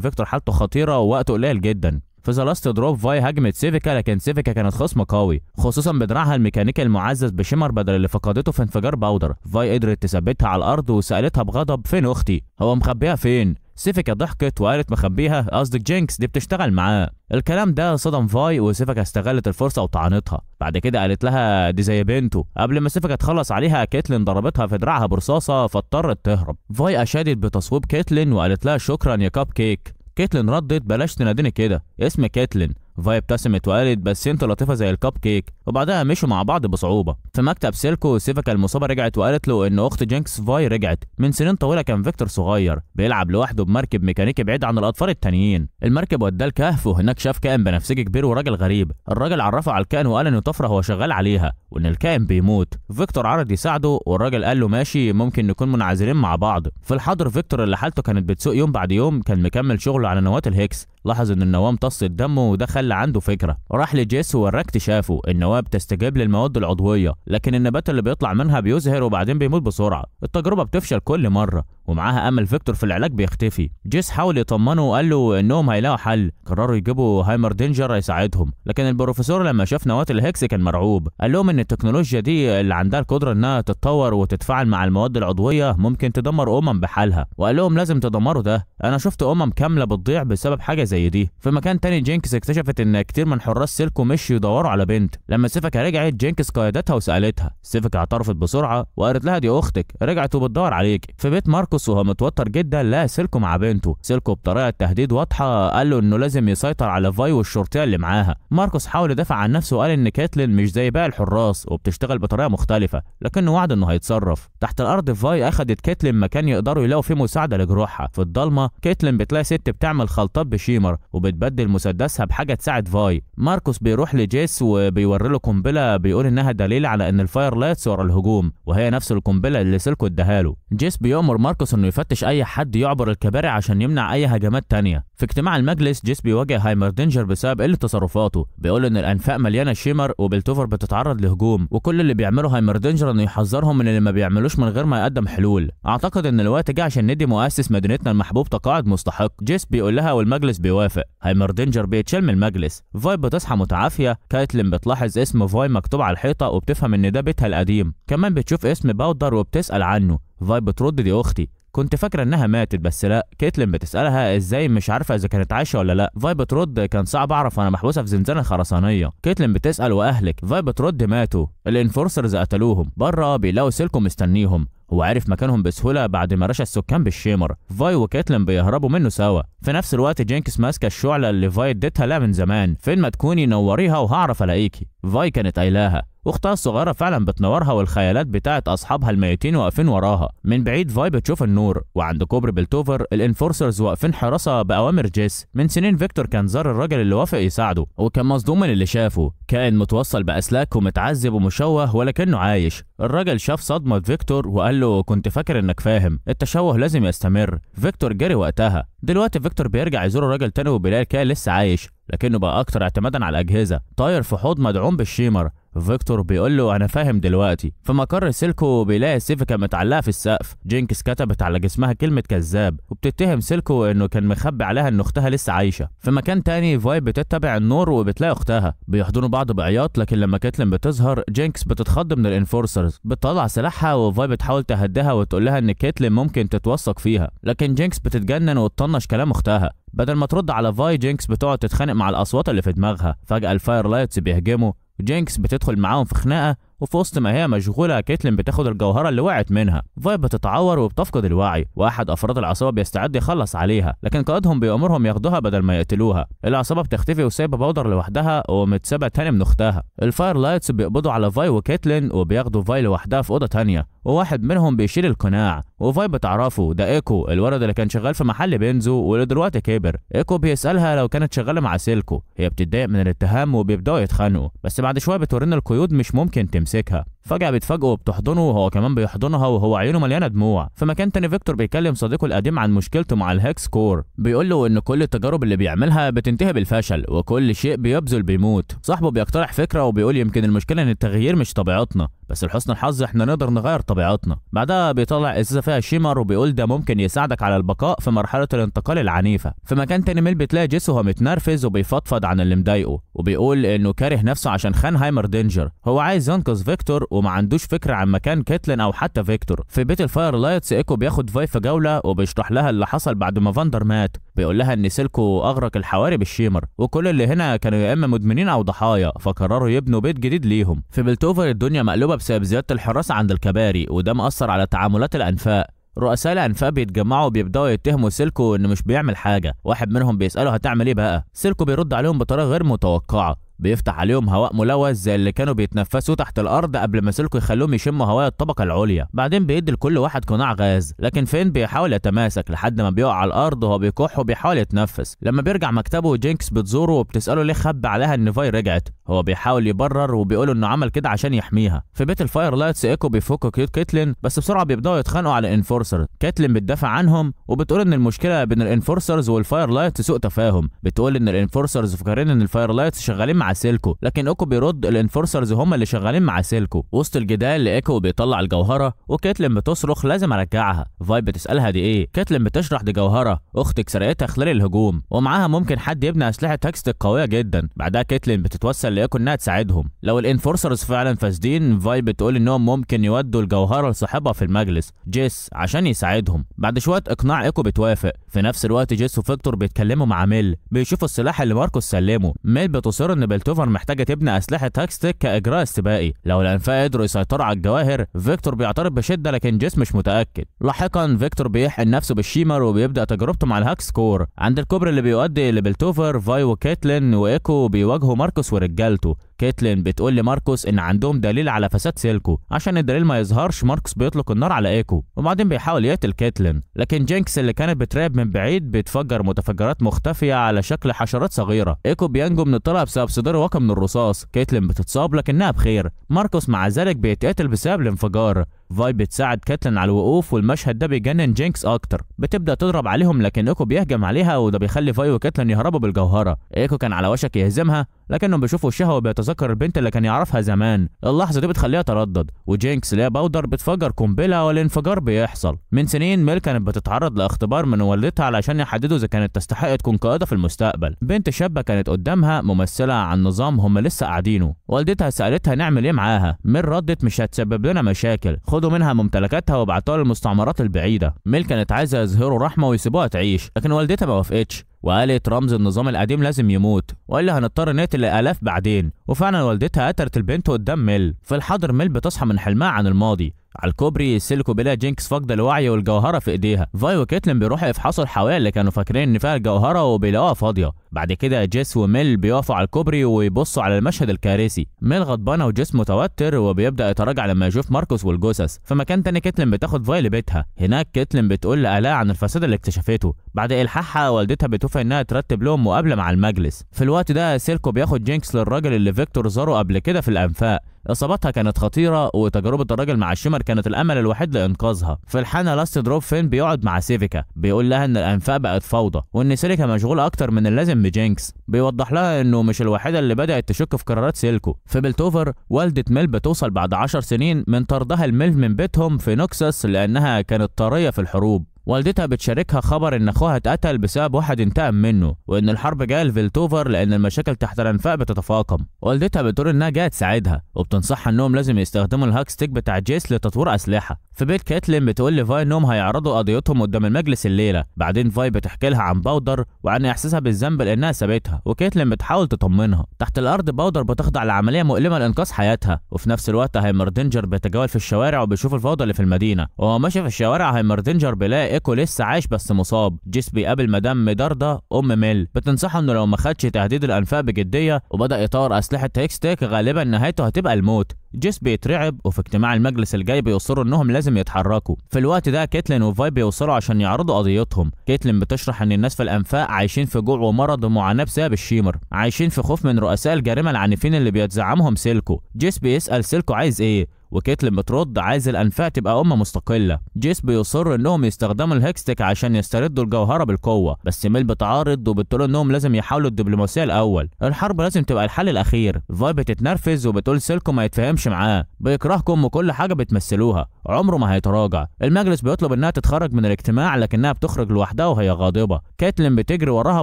فيكتور حالته خطيره ووقته قليل جدا. في ذا لاست دروب فاي هاجمت سيفيكا، لكن سيفيكا كانت خصم قوي، خصوصا بدراعها الميكانيكي المعزز بشمر بدل اللي فقدته في انفجار باودر. فاي قدرت تثبتها على الارض وسالتها بغضب فين اختي؟ هو مخبيها فين؟ سيفيكا ضحكت وقالت مخبيها قصدك جينكس، دي بتشتغل معاه. الكلام ده صدم فاي وسيفيكا استغلت الفرصه وطعنتها. بعد كده قالت لها دي زي بنته. قبل ما سيفيكا تخلص عليها كيتلين ضربتها في دراعها برصاصه فاضطرت تهرب. فاي اشادت بتصويب كيتلين وقالت لها شكرا يا كاب كيك. كيتلين ردت بلاش تناديني كده، اسمي كيتلين. فاي ابتسمت وقالت بس انت لطيفه زي الكاب كيك، وبعدها مشوا مع بعض بصعوبه. في مكتب سيلكو سيفيكا المصابه رجعت وقالت له ان اخت جينكس فاي رجعت. من سنين طويله كان فيكتور صغير بيلعب لوحده بمركب ميكانيكي بعيد عن الاطفال التانيين. المركب وداه الكهف وهناك شاف كائن بنفسجي كبير وراجل غريب. الراجل عرفه على الكائن وقال انه طفره هو شغال عليها وان الكائن بيموت. فيكتور عرض يساعده والراجل قال له ماشي، ممكن نكون منعزلين مع بعض. في الحاضر فيكتور اللي حالته كانت بتسوء يوم بعد يوم كان مكمل شغله على نواه الهيكس. لاحظ ان النواه امتصت دمه وده خلى عنده فكره. راح لجيس ووراه اكتشافه. النواه بتستجيب للمواد العضويه، لكن النبات اللي بيطلع منها بيزهر وبعدين بيموت بسرعه. التجربه بتفشل كل مره ومعاها امل فيكتور في العلاج بيختفي. جيس حاول يطمنه وقال له انهم هيلاقوا حل. قرروا يجيبوا هايمر دينجر يساعدهم، لكن البروفيسور لما شاف نواه الهيكس كان مرعوب. قال لهم ان التكنولوجيا دي اللي عندها القدره انها تتطور وتتفاعل مع المواد العضويه ممكن تدمر بحالها، وقال لهم لازم تدمروا ده. انا شفت كامله بتضيع بسبب حاجه زي دي. في مكان تاني جينكس اكتشفت ان كتير من حراس سيلكو مشوا يدوروا على بنت. لما سيفيكا رجعت جينكس قيدتها وسالتها. سيفيكا اعترفت بسرعه وقالت لها دي اختك، رجعت وبتدور عليك. في بيت ماركوس وهو متوتر جدا لقى سيلكو مع بنته. سيلكو بطريقه تهديد واضحه قال له انه لازم يسيطر على فاي والشرطيه اللي معاها. ماركوس حاول يدافع عن نفسه وقال ان كاتلين مش زي باقي الحراس وبتشتغل بطريقه مختلفه، لكنه وعد انه هيتصرف. تحت الارض فاي اخدت كاتلين مكان يقدروا يلاقوا فيه مساعده لجروحها. في الضلمه كاتلين بتلاقي ست بتعمل خلطات بشيمر وبتبدل مسدسها بحاجه تساعد فاي. ماركوس بيروح لجيس وبيوري له قنبله بيقول انها دليل على ان الفاير لايتس ورا الهجوم، وهي نفس القنبله اللي سيلكو اداها له. جيس بيأمر ماركوس انه يفتش اي حد يعبر الكباري عشان يمنع اي هجمات تانية. في اجتماع المجلس جيس بيواجه هايمر دينجر بسبب قله تصرفاته. بيقول ان الانفاق مليانه شيمر وبلتوفر بتتعرض لهجوم، وكل اللي بيعمله هايمر دينجر انه يحذرهم من اللي ما بيعملوش من غير ما يقدم حلول. اعتقد ان الوقت جه عشان ندي مؤسس مدينتنا المحبوب تقاعد مستحق. جيس بيقول لها والمجلس بيوافق. هايمر دينجر بيتشال من المجلس. فاي بتصحى متعافيه. كايتلين بتلاحظ اسم فاي مكتوب على الحيطه وبتفهم ان ده بيتها القديم. كمان بتشوف اسم باودر وبتسال عنه. فاي بترد دي اختي، كنت فاكره انها ماتت بس لا. كيتلين بتسالها ازاي مش عارفه اذا كانت عايشه ولا لا. فاي بترد كان صعب اعرف وانا محبوسه في زنزانه خرسانيه. كيتلين بتسال واهلك. فاي بترد ماتوا، الانفورسرز قتلوهم. بره بيلاقوا سيلكو مستنيهم. هو عارف مكانهم بسهوله بعد ما رشى السكان بالشيمر. فاي وكيتلين بيهربوا منه سوا. في نفس الوقت جينكس ماسكه الشعله اللي فاي اديتها لها من زمان. فين ما تكوني نوريها وهعرف الاقيكي. فاي كانت قايلاها. اختها الصغيره فعلا بتنورها والخيالات بتاعت اصحابها الميتين واقفين وراها. من بعيد فاي بتشوف النور وعند كوبري بلتوفر الانفورسرز واقفين حراسه باوامر جيس. من سنين فيكتور كان زار الراجل اللي وافق يساعده وكان مصدوم من اللي شافه. كائن متوصل باسلاك ومتعذب ومشوه ولكنه عايش. الراجل شاف صدمه فيكتور وقال له كنت فاكر انك فاهم، التشوه لازم يستمر. فيكتور جري وقتها. دلوقتي فيكتور بيرجع يزور الراجل تاني وبيلاقي الكائن لسه عايش لكنه بقى اكتر اعتمادا على الاجهزه. طاير في حوض مدعوم بالشيمر. فيكتور بيقول له انا فاهم دلوقتي. في مقر سيلكو بيلاقي سيفيكا متعلقه في السقف، جينكس كتبت على جسمها كلمه كذاب وبتتهم سيلكو انه كان مخبي عليها ان اختها لسه عايشه. في مكان تاني فاي بتتبع النور وبتلاقي اختها، بيحضنوا بعض بعياط، لكن لما كيتلين بتظهر جينكس بتتخض من الانفورسرز، بتطلع سلاحها وفاي بتحاول تهديها وتقول لها ان كيتلين ممكن تتوثق فيها، لكن جينكس بتتجنن وتطنش كلام اختها. بدل ما ترد على فاي جينكس بتقعد تتخانق مع الاصوات اللي في دماغها. فجأة الفاير لايتس بيهجموا، جينكس بتدخل معاهم في خناقه، وفي وسط ما هي مشغوله كيتلين بتاخد الجوهره اللي وقعت منها. فاي بتتعور وبتفقد الوعي، واحد افراد العصابه بيستعد يخلص عليها، لكن قائدهم بيامرهم ياخدوها بدل ما يقتلوها. العصابه بتختفي وسايبه باودر لوحدها ومتسابه تاني من اختها. الفاير لايتس بيقبضوا على فاي وكيتلين وبياخدوا فاي لوحدها في اوضه تانيه، وواحد منهم بيشيل القناع، وفاي بتعرفه ده ايكو، الولد اللي كان شغال في محل بنزو واللي دلوقتي كبر. ايكو بيسالها لو كانت شغاله مع سيلكو، هي بتتضايق من الاتهام وبيبداوا يتخانقوا، بس بعد شويه بتورينا القيود مش ممكن تمسكها. فجأة بيتفاجئوا وبتحضنه وهو كمان بيحضنها وهو عينه مليانة دموع. في مكان تاني فيكتور بيكلم صديقه القديم عن مشكلته مع الهكس كور، بيقول له ان كل التجارب اللي بيعملها بتنتهي بالفشل وكل شيء بيبذل بيموت. صاحبه بيقترح فكرة وبيقول يمكن المشكلة ان التغيير مش طبيعتنا، بس لحسن الحظ احنا نقدر نغير طبيعتنا. بعدها بيطلع ازازة فيها شيمر وبيقول ده ممكن يساعدك على البقاء في مرحلة الانتقال العنيفة. في مكان تاني ميل بتلاقي جيس وهو متنرفز وبيفضفض عن اللي مضايقه، وبيقول انه كاره نفسه عشان خان هايمر دينجر، هو عايز ينقذ فيكتور وما عندوش فكرة عن مكان كيتلين او حتى فيكتور. في بيت الفاير لايتس ايكو بياخد فاي في جولة وبيشرح لها اللي حصل بعد ما فاندر مات، بيقول لها ان سيلكو اغرق الحواري بالشيمر وكل اللي هنا كانوا يا اما مدمنين او ضحايا، فقرروا يبنوا بيت جديد ليهم. في بلتوفر الدنيا مقلوبة بسبب زيادة الحراسة عند الكباري، وده مأثر على تعاملات الانفاق. رؤساء الانفاق بيتجمعوا وبيبداوا يتهموا سيلكو انه مش بيعمل حاجه. واحد منهم بيساله هتعمل ايه بقى؟ سيلكو بيرد عليهم بطريقه غير متوقعه، بيفتح عليهم هواء ملوث زي اللي كانوا بيتنفسوا تحت الارض قبل ما سيلكو يخلوهم يشموا هواء الطبقه العليا. بعدين بيدي لكل واحد قناع غاز، لكن فين بيحاول يتماسك لحد ما بيقع على الارض وهو بيكح وبيحاول يتنفس. لما بيرجع مكتبه جينكس بتزوره وبتساله ليه خبى عليها ان فاي رجعت، هو بيحاول يبرر وبيقول انه عمل كده عشان يحميها. في بيت الفاير لايتس ايكو بيفك كيوت كيتلين، بس بسرعه بيبداوا يتخانقوا على الانفورسر. كيتلين بتدافع عنهم وبتقول ان المشكله بين الانفورسرز والفاير لايتس سوء تفاهم، بتقول ان الانفورسرز فاكرين ان الفاير لايتس شغالين مع سيلكو، لكن ايكو بيرد الانفورسرز هم اللي شغالين مع سيلكو. وسط الجدال ايكو بيطلع الجوهره وكيتلين بتصرخ لازم ارجعها. فاي بتسالها دي ايه؟ كيتلين بتشرح دي جوهره اختك سرقتها خلال الهجوم، ومعاها ممكن حد يبني اسلحه هاكستك قويه جدا. بعدها كيتلين بتتوسل لايكو انها تساعدهم لو الانفورسرز فعلا فاسدين. فاي بتقول انهم ممكن يودوا الجوهره لصاحبها في المجلس جيس عشان يساعدهم. بعد شويه اقناع ايكو بتوافق. في نفس الوقت جيس وفيكتور بيتكلموا مع ميل، بيشوفوا السلاح اللي ماركوس سلمه. ميل بتصر ان بلتوفر محتاجه تبني اسلحه هاكستك كاجراء استباقي، لو الانفاق قدروا يسيطروا على الجواهر. فيكتور بيعترض بشده لكن جيس مش متاكد. لاحقا فيكتور بيحقن نفسه بالشيمر وبيبدا تجربته مع الهاكس كور. عند الكوبري اللي بيؤدي لبلتوفر فاي وكيتلين وايكو بيواجهوا ماركوس ورجالته. كيتلين بتقول لماركوس ان عندهم دليل على فساد سيلكو، عشان الدليل ما يظهرش ماركوس بيطلق النار على ايكو وبعدين بيحاول يقتل كيتلين، لكن جينكس اللي كانت بتراقب من بعيد بتفجر متفجرات مختفيه على شكل حشرات صغيره. ايكو بينجو من الطلقه بسبب صدر واقع من الرصاص. كيتلين بتتصاب لكنها بخير. ماركوس مع ذلك بيتقتل بسبب الانفجار. فاي بتساعد كيتلين على الوقوف والمشهد ده بيجنن جينكس اكتر، بتبدا تضرب عليهم لكن ايكو بيهجم عليها وده بيخلي فاي وكيتلين يهربوا بالجوهره. ايكو كان على وشك يهزمها لكنه بيشوف وشها وبيتذكر البنت اللي كان يعرفها زمان. اللحظه دي بتخليها تردد، وجينكس اللي هي باودر بتفجر قنبله والانفجار بيحصل. من سنين ميل كانت بتتعرض لاختبار من والدتها علشان يحددوا اذا كانت تستحق تكون قائده في المستقبل. بنت شابه كانت قدامها ممثله عن نظام هم لسه قاعدينه. والدتها سالتها نعمل ايه معاها. ميل ردت مش هتسبب لنا مشاكل، خدوا منها ممتلكاتها وابعتوها للمستعمرات البعيده. ميل كانت عايزه يظهروا رحمه ويسيبوها تعيش، لكن والدتها ما وافقتش وقالت رمز النظام القديم لازم يموت والا هنضطر نقتل الالاف بعدين. وفعلا والدتها قتلت البنت قدام ميل. في الحاضر ميل بتصحى من حلمها عن الماضي. على الكوبري سيلكو بيلاقي جينكس فاقده الوعي والجوهره في ايديها. فاي وكيتلين بيروحوا يفحصوا الحوايا اللي كانوا فاكرين ان فيها الجوهره وبيلاقوها فاضيه. بعد كده جيس وميل بيقفوا على الكوبري ويبصوا على المشهد الكارثي. ميل غضبانه وجيس متوتر وبيبدا يتراجع لما يشوف ماركوس والجثث. في مكان تاني كيتلين بتاخد فاي لبيتها. هناك كيتلين بتقول لآلاء عن الفساد اللي اكتشفته. بعد الحاحها والدتها بتوافق انها ترتب لهم مقابله مع المجلس. في الوقت ده سيلكو بياخد جينكس للراجل اللي فيكتور زاره قبل كده في الانفاق. اصابتها كانت خطيره وتجربه الراجل مع الشيمر كانت الامل الوحيد لانقاذها. في الحانه لاست دروب فين بيقعد مع سيفيكا بيقول لها ان الانفاق بقت فوضى وان سيليكا مشغوله اكتر من اللازم بجينكس، بيوضح لها انه مش الوحيده اللي بدات تشك في قرارات سيلكو. في بلتوفر والده ميل بتوصل بعد 10 سنين من طردها الميل من بيتهم في نوكسس لانها كانت طاريه في الحروب. والدتها بتشاركها خبر ان اخوها اتقتل بسبب واحد انتقم منه وان الحرب جايه لفيلتوفر لان المشاكل تحت الانفاق بتتفاقم. والدتها بتقول انها جايه تساعدها وبتنصحها انهم لازم يستخدموا الهاك ستيك بتاع جيس لتطوير اسلحه. في بيت كاتلين بتقول لفاي انهم هيعرضوا قضيتهم قدام المجلس الليله. بعدين فاي بتحكي لها عن باودر وعن احساسها بالذنب لانها سابتها وكاتلين بتحاول تطمنها. تحت الارض باودر بتخضع لعمليه مؤلمه لانقاذ حياتها وفي نفس الوقت هايمردينجر بيتجول في الشوارع وبيشوف الفوضى اللي في المدينه. وهو ماشي في الشوارع هايمردينجر بيلاقي ايكو لسه عايش بس مصاب. جيس بيقابل مدام ميداردا ام ميل بتنصحه انه لو ما خدش تهديد الانفاق بجديه وبدا يطور اسلحه هيكستيك غالبا نهايته هتبقى الموت. جيس بيترعب وفي اجتماع المجلس الجاي بيصروا انهم لازم يتحركوا. في الوقت ده كيتلين وفاي بيوصلوا عشان يعرضوا قضيتهم. كيتلين بتشرح ان الناس في الانفاق عايشين في جوع ومرض ومعاناه بسبب الشيمر، عايشين في خوف من رؤساء الجريمه العنيفين اللي بيتزعمهم سيلكو. جيس بيسال سيلكو عايز ايه وكيتلين بترد عايز الانفاق تبقى امه مستقله. جيس بيصر انهم يستخدموا الهيكستيك عشان يستردوا الجوهره بالقوه بس ميل بتعارض وبتقول انهم لازم يحاولوا الدبلوماسيه الاول، الحرب لازم تبقى الحل الاخير. فاي بتتنرفز وبتقول سيلكو ما يتفاهمش معاه، بيكرهكم وكل حاجه بتمثلوها، عمره ما هيتراجع. المجلس بيطلب انها تتخرج من الاجتماع لكنها بتخرج لوحدها وهي غاضبه. كيتلين بتجري وراها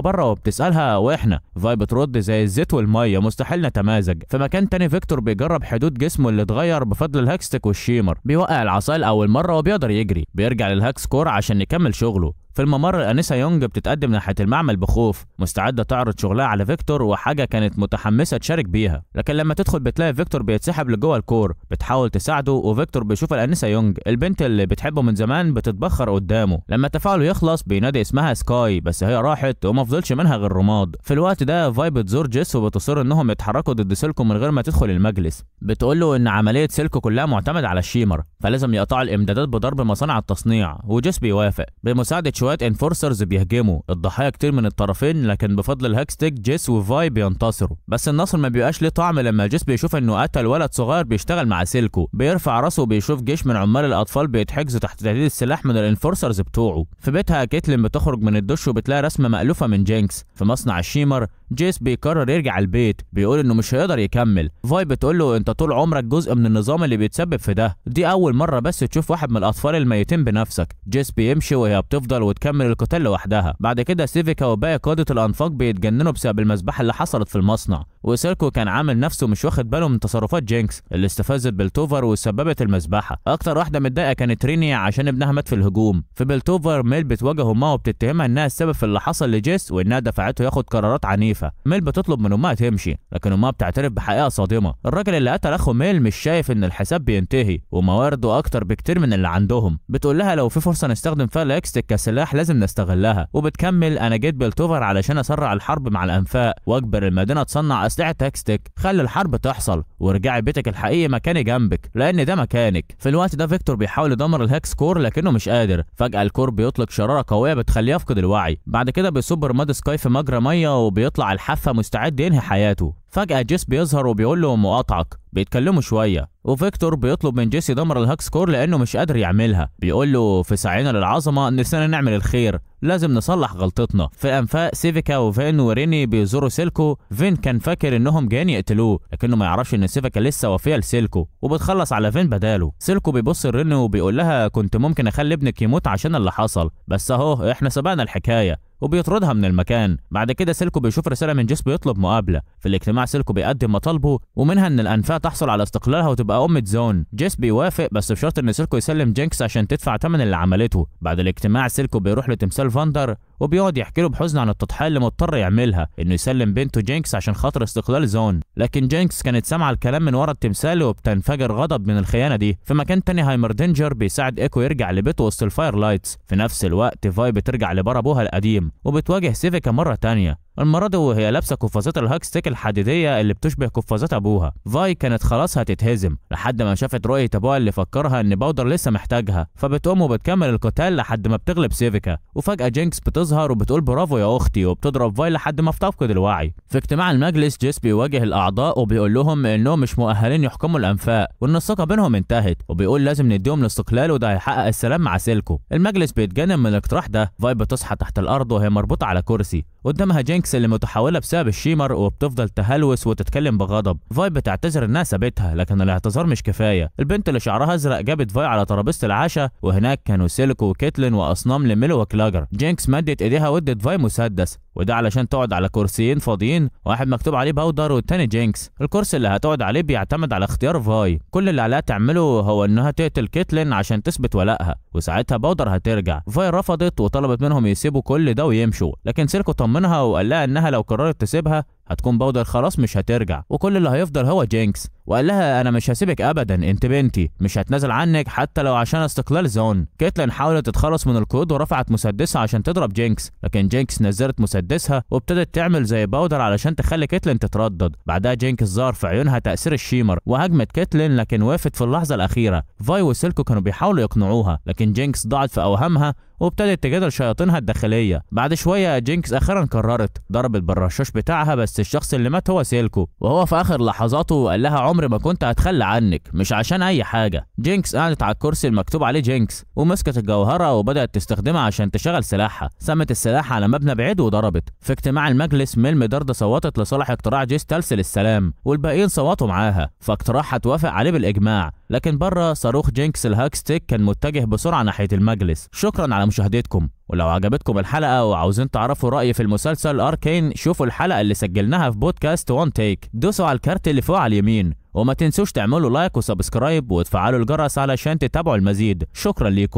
بره وبتسالها واحنا؟ فاي بترد زي الزيت والميه مستحيل نتمازج. في مكان تاني فيكتور بيجرب حدود جسمه اللي اتغير بفضل الهاكستيك والشيمر، بيوقع العصايه لاول مره وبيقدر يجري. بيرجع للهاك سكور عشان يكمل شغله. في الممر الانسه يونج بتتقدم ناحيه المعمل بخوف مستعده تعرض شغلها على فيكتور وحاجه كانت متحمسه تشارك بيها، لكن لما تدخل بتلاقي فيكتور بيتسحب لجوه الكور. بتحاول تساعده وفيكتور بيشوف الانسه يونج البنت اللي بتحبه من زمان بتتبخر قدامه. لما تفاعله يخلص بينادي اسمها سكاي بس هي راحت وما فضلش منها غير رماد. في الوقت ده فاي بتزور جيس وبتصر انهم يتحركوا ضد سيلكو من غير ما تدخل المجلس. بتقول له ان عمليه سيلكو كلها معتمده على الشيمر فلازم يقطعوا الامدادات بضرب مصانع التصنيع وجيس بيوافق. بمساعده شويه انفورسرز بيهجموا الضحايا كتير من الطرفين لكن بفضل الهاكستيك جيس وفاي بينتصروا. بس النصر ما بيبقاش ليه طعم لما جيس بيشوف انه قتل ولد صغير بيشتغل مع سيلكو. بيرفع راسه وبيشوف جيش من عمال الاطفال بيتحجزوا تحت تهديد السلاح من الانفورسرز بتوعه. في بيتها كيتلين بتخرج من الدش وبتلاقي رسمه مألوفه من جينكس في مصنع الشيمر. جيس بيقرر يرجع البيت بيقول انه مش هيقدر يكمل. فاي بتقول له انت طول عمرك جزء من النظام اللي بيتسبب في ده، دي اول مره بس تشوف واحد من الاطفال الميتين بنفسك. جيس بيمشي وهي بتفضل وتكمل القتال لوحدها. بعد كده سيفيكا وباقي قاده الانفاق بيتجننوا بسبب المذبحه اللي حصلت في المصنع وسيلكو كان عامل نفسه مش واخد باله من تصرفات جينكس اللي استفزت بلتوفر وسببت المذبحه. اكتر واحده متضايقه كانت ريني عشان ابنها مات في الهجوم. في بلتوفر ميل بتواجه امها وبتتهمها انها السبب في اللي حصل لجيس وانها دفعته ياخد قرارات عنيفه. ميل بتطلب من امها تمشي لكن امها بتعترف بحقيقه صادمه، الراجل اللي قتل اخو ميل مش شايف ان الحساب بينتهي وموارده اكتر بكتير من اللي عندهم. بتقول لها لو في فرصه نستخدم فيها الهيكستيك كسلاح لازم نستغلها. وبتكمل انا جيت بلتوفر علشان اسرع الحرب مع الانفاق واجبر المدينه تصنع اسلحه هيكستيك. خلي الحرب تحصل وارجعي بيتك الحقيقي مكاني جنبك لان ده مكانك. في الوقت ده فيكتور بيحاول يدمر الهيكس كور لكنه مش قادر. فجاه الكور بيطلق شراره قويه بتخليه يفقد الوعي. بعد كده بيصب رماد سكاي في مجرى ميه وبيطلع الحافه مستعد ينهي حياته. فجأة جيس بيظهر وبيقول له مقاطعك. بيتكلموا شوية وفيكتور بيطلب من جيس يدمر الهاك سكور لانه مش قادر يعملها. بيقول له في سعينا للعظمه نسينا نعمل الخير، لازم نصلح غلطتنا. في الانفاق سيفيكا وفين وريني بيزوروا سيلكو. فين كان فاكر انهم جايين يقتلوه لكنه ما يعرفش ان سيفيكا لسه وفيه لسيلكو وبتخلص على فين بداله. سيلكو بيبص لريني وبيقول لها كنت ممكن اخلي ابنك يموت عشان اللي حصل بس اهو احنا سبقنا الحكايه وبيطردها من المكان. بعد كده سيلكو بيشوف رساله من جيس بيطلب مقابله. في الاجتماع سيلكو بيقدم مطالبه ومنها ان الانفاق تحصل على استقلالها وتبقى ام زون. جيس بيوافق بس بشرط ان سيلكو يسلم جينكس عشان تدفع ثمن اللي عملته. بعد الاجتماع سيلكو بيروح لتمثال فاندر وبيقعد يحكي له بحزن عن التضحيه اللي مضطر يعملها انه يسلم بنته جينكس عشان خاطر استقلال زون. لكن جينكس كانت سامعه الكلام من ورا التمثال وبتنفجر غضب من الخيانه دي. في مكان تاني هايمردينجر بيساعد ايكو يرجع لبيته وسط الفاير لايتس. في نفس الوقت فاي بترجع لبار ابوها القديم وبتواجه سيفيكا مره تانيه. المره دي وهي لابسه قفازات الهاك ستيك الحديديه اللي بتشبه قفازات ابوها. فاي كانت خلاص هتتهزم لحد ما شافت رؤيه ابوها اللي فكرها ان باودر لسه محتاجها، فبتقوم وبتكمل القتال لحد ما بتغلب سيفيكا. وفجاه جينكس بتظهر وبتقول برافو يا اختي، وبتضرب فاي لحد ما بتفقد الوعي. في اجتماع المجلس جيس بيواجه الاعضاء وبيقول لهم انهم مش مؤهلين يحكموا الانفاق وان الثقه بينهم انتهت، وبيقول لازم نديهم الاستقلال وده هيحقق السلام مع سيلكو. المجلس بيتجنن من الاقتراح ده. فاي بتصحى تحت الارض وهي مربوطه على كرسي، قدامها جينكس اللي متحوله بسبب الشيمر وبتفضل تهلوس وتتكلم بغضب. فاي بتعتذر انها سابتها لكن الاعتذار مش كفايه. البنت اللي شعرها ازرق جابت فاي على ترابيزه العشاء، وهناك كانوا سيلكو وكيتلين واصنام لميلو وكلاجر. جينكس مدت ايديها وادت فاي مسدس، وده علشان تقعد على كرسيين فاضيين، واحد مكتوب عليه باودر والتاني جينكس. الكرسي اللي هتقعد عليه بيعتمد على اختيار فاي، كل اللي عليها تعمله هو انها تقتل كيتلين عشان تثبت ولائها، وساعتها باودر هترجع. فاي رفضت وطلبت منهم يسيبوا كل ده ويمشوا، لكن سيلكو طمنها وقال لها انها لو قررت تسيبها هتكون باودر خلاص مش هترجع، وكل اللي هيفضل هو جينكس. وقال لها انا مش هسيبك ابدا، انت بنتي، مش هتنازل عنك حتى لو عشان استقلال زون. كيتلين حاولت تتخلص من القيود ورفعت مسدسها عشان تضرب جينكس، لكن جينكس نزلت مسدسها وابتدت تعمل زي باودر علشان تخلي كيتلين تتردد. بعدها جينكس ظهر في عيونها تاثير الشيمر وهجمت كيتلين، لكن وقفت في اللحظه الاخيره. فاي وسيلكو كانوا بيحاولوا يقنعوها، لكن جينكس ضاعت في اوهامها وابتدت تجادل شياطينها الداخليه. بعد شويه جينكس اخيرا قررت، ضربت بالرشاش بتاعها، بس الشخص اللي مات هو سيلكو، وهو في اخر لحظاته قال لها عمري ما كنت هتخلى عنك، مش عشان اي حاجه. جينكس قعدت على الكرسي المكتوب عليه جينكس ومسكت الجوهره وبدات تستخدمها عشان تشغل سلاحها. سمت السلاح على مبنى بعيد وضربت. في اجتماع المجلس ميل مدرده صوتت لصالح اقتراع جيس تلسل السلام، والباقيين صوتوا معاها، فاقتراحها توافق عليه بالاجماع. لكن بره صاروخ جينكس الهاك ستيك كان متجه بسرعه ناحيه المجلس. شكرا على مشاهدتكم، ولو عجبتكم الحلقه وعاوزين تعرفوا رايي في المسلسل اركين شوفوا الحلقه اللي سجلناها في بودكاست وان تيك. دوسوا على الكارت اللي فوق على اليمين، وما تنسوش تعملوا لايك وسبسكرايب وتفعلوا الجرس علشان تتابعوا المزيد. شكرا ليكم.